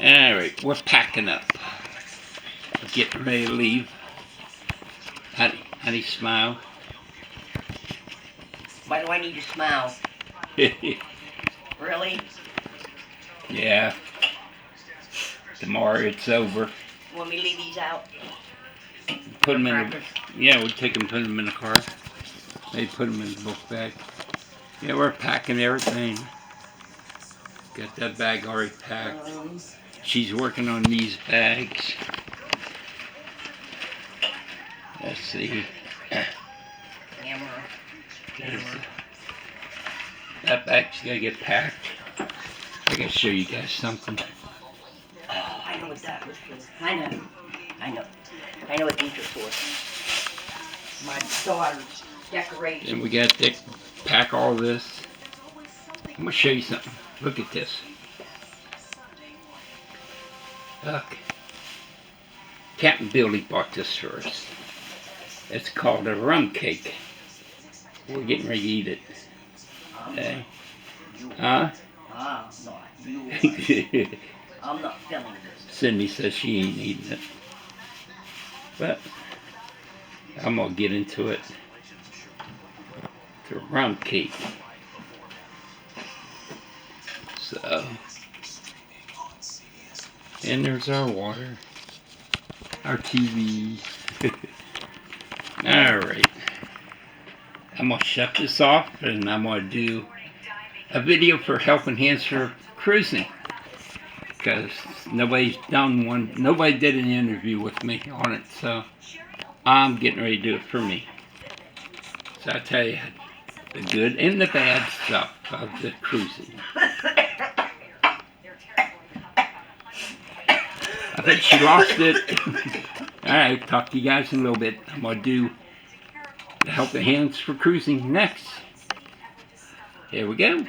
Alright, we're packing up. We're getting ready to leave. Honey, smile. Why do I need to smile? Really? Yeah. Tomorrow it's over. You want me to leave these out? Put them in the, yeah, we'll take them, put them in the car. Maybe put them in the book bag. Yeah, we're packing everything. Got that bag already packed. She's working on these bags. Let's see. Camera. That bag's gotta get packed. I gotta show you guys something. Oh, I know what that was for. I know what these are for. My daughter's decorations. And we got to pack all this. I'm gonna show you something. Look at this. Look. Captain Billy bought this for us. It's called a rum cake. We're getting ready to eat it. Okay. Huh? I'm not filming this. Cindy says she ain't eating it. But I'm gonna get into it. It's a rum cake. So, and there's our water, our TV. Alright. I'm gonna shut this off and I'm gonna do a video for Helping Hands for Cruising. Because nobody did an interview with me on it, so I'm getting ready to do it for me. So I tell you the good and the bad stuff of the cruising. I think she lost it. Alright, talk to you guys in a little bit. I'm going to do the Helping Hands for Cruising next. Here we go.